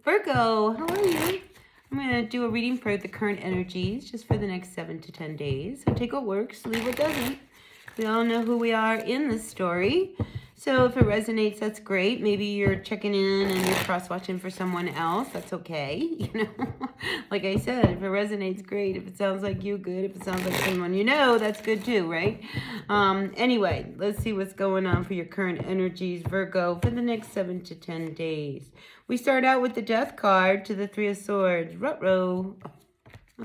Virgo, how are you? I'm going to do a reading for the current energies just for the next 7 to 10 days. So take what works, leave what doesn't. We all know who we are in this story. So if it resonates, that's great. Maybe you're checking in and you're cross-watching for someone else. That's okay. Like I said, if it resonates, great. If it sounds like you, good. If it sounds like someone you know, that's good too, right? Anyway, let's see what's going on for your current energies, Virgo, for the next 7 to 10 days. We start out with the Death card to the Three of Swords. Ruh-roh.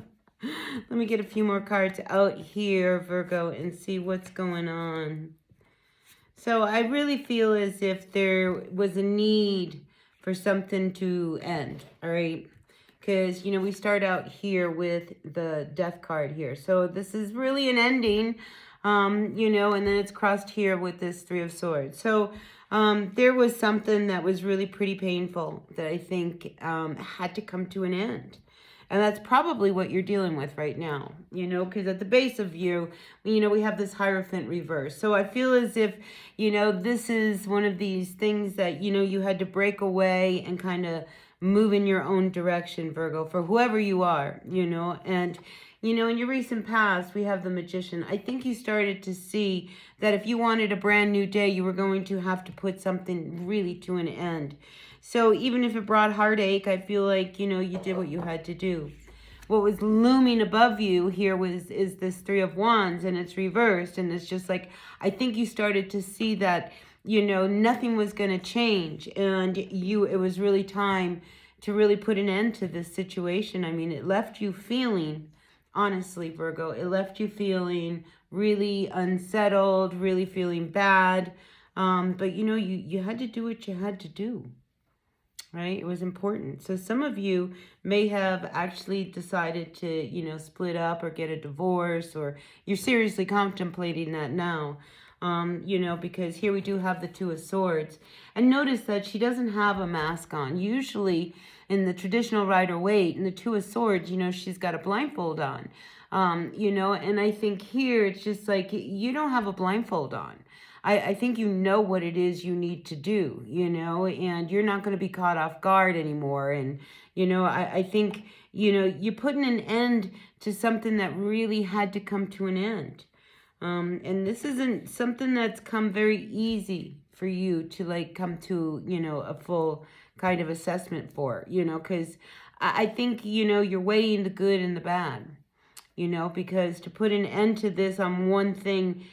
Let me get a few more cards out here, Virgo, and see what's going on. So I really feel as if there was a need for something to end, all right? Because, we start out here with the Death card here. So this is really an ending, and then it's crossed here with this Three of Swords. So there was something that was really pretty painful that I think had to come to an end. And that's probably what you're dealing with right now, because at the base of you, we have this Hierophant reverse. So I feel as if, this is one of these things that, you had to break away and kind of move in your own direction, Virgo, for whoever you are, and, in your recent past, we have the Magician. I think you started to see that if you wanted a brand new day, you were going to have to put something really to an end. So even if it brought heartache, I feel like, you did what you had to do. What was looming above you here is this Three of Wands, and it's reversed. And it's just like, I think you started to see that, nothing was going to change. And it was really time to really put an end to this situation. I mean, it left you feeling, honestly, Virgo, it left you feeling really unsettled, really feeling bad. But, you had to do what you had to do. Right? It was important. So some of you may have actually decided to, split up or get a divorce, or you're seriously contemplating that now, because here we do have the Two of Swords. And notice that she doesn't have a mask on. Usually in the traditional Rider-Waite, in the Two of Swords, she's got a blindfold on, and I think here it's just like you don't have a blindfold on. I think you know what it is you need to do, and you're not going to be caught off guard anymore. And, I think, you're putting an end to something that really had to come to an end. And this isn't something that's come very easy for you to come to, a full kind of assessment for, because I think, you're weighing the good and the bad. Because to put an end to this on one thing,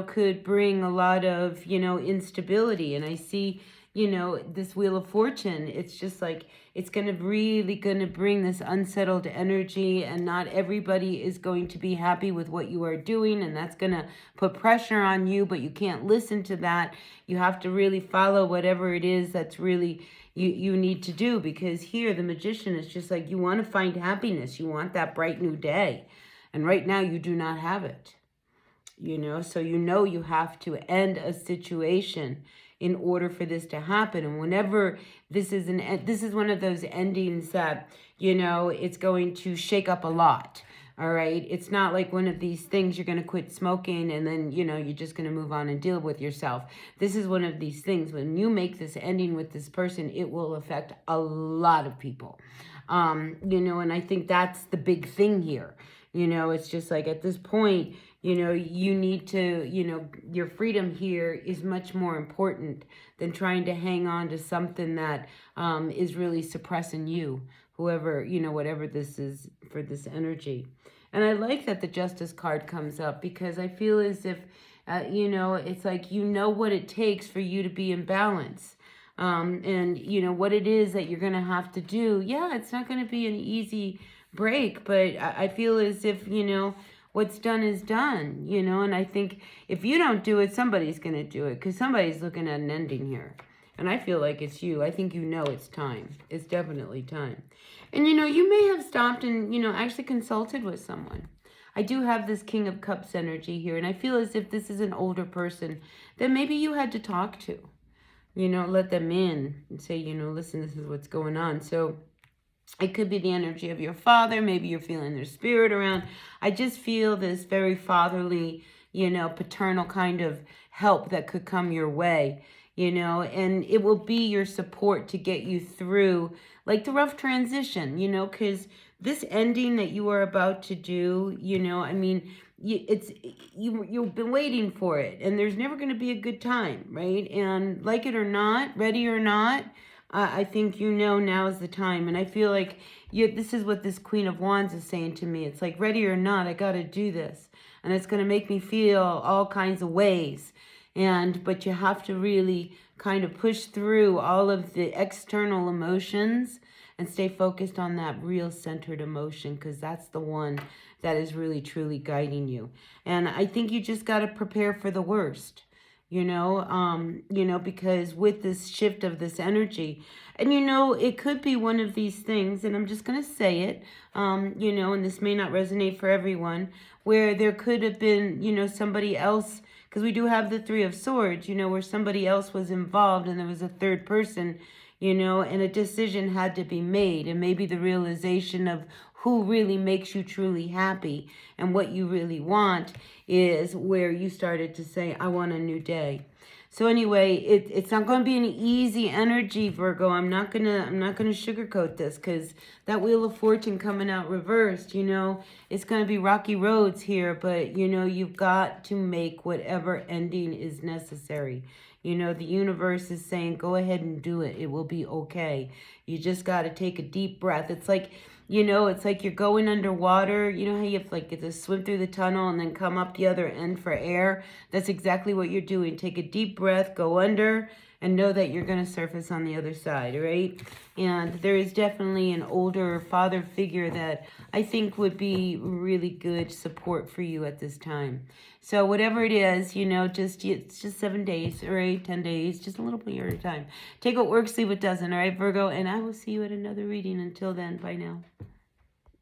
could bring a lot of, instability. And I see, this Wheel of Fortune, it's just like, it's really going to bring this unsettled energy, and not everybody is going to be happy with what you are doing. And that's going to put pressure on you, but you can't listen to that. You have to really follow whatever it is that's really you need to do, because here the Magician is just like, you want to find happiness. You want that bright new day. And right now you do not have it, so you have to end a situation in order for this to happen. And whenever this is one of those endings that, it's going to shake up a lot. All right. It's not like one of these things you're going to quit smoking and then, you're just going to move on and deal with yourself. This is one of these things. When you make this ending with this person, it will affect a lot of people. And I think that's the big thing here. It's just like at this point, you need to, your freedom here is much more important than trying to hang on to something that is really suppressing you, whoever, whatever this is for this energy. And I like that the Justice card comes up, because I feel as if, it's like, what it takes for you to be in balance. And, what it is that you're going to have to do. Yeah, it's not going to be an easy break, but I feel as if, what's done is done, and I think if you don't do it, somebody's going to do it, because somebody's looking at an ending here. And I feel like it's you. I think it's time. It's definitely time. And, you may have stopped and, actually consulted with someone. I do have this King of Cups energy here, and I feel as if this is an older person that maybe you had to talk to, let them in and say, listen, this is what's going on. So it could be the energy of your father. Maybe you're feeling their spirit around. I just feel this very fatherly, paternal kind of help that could come your way. and it will be your support to get you through like the rough transition, because this ending that you are about to do, I mean, you've been waiting for it, and there's never going to be a good time, right? And like it or not, ready or not, I think now is the time. And I feel like this is what this Queen of Wands is saying to me. It's like, ready or not, I got to do this. And it's going to make me feel all kinds of ways. But you have to really kind of push through all of the external emotions and stay focused on that real centered emotion, because that's the one that is really truly guiding you. And I think you just got to prepare for the worst. Because with this shift of this energy, and it could be one of these things, and I'm just going to say it, and this may not resonate for everyone, where there could have been, somebody else, because we do have the Three of Swords, where somebody else was involved and there was a third person, and a decision had to be made, and maybe the realization of who really makes you truly happy and what you really want is where you started to say, I want a new day. So anyway, it's not going to be an easy energy, Virgo. I'm not gonna sugarcoat this, because that Wheel of Fortune coming out reversed, it's going to be rocky roads here, but you've got to make whatever ending is necessary. The universe is saying, go ahead and do it. It will be okay. You just got to take a deep breath. It's like, it's like you're going underwater. You know how you have get to swim through the tunnel and then come up the other end for air? That's exactly what you're doing. Take a deep breath, go under, and know that you're going to surface on the other side, right? And there is definitely an older father figure that I think would be really good support for you at this time. So whatever it is, it's just 7 days, all right, 10 days, just a little bit at a time. Take what works, leave what doesn't, all right, Virgo? And I will see you at another reading. Until then, bye now.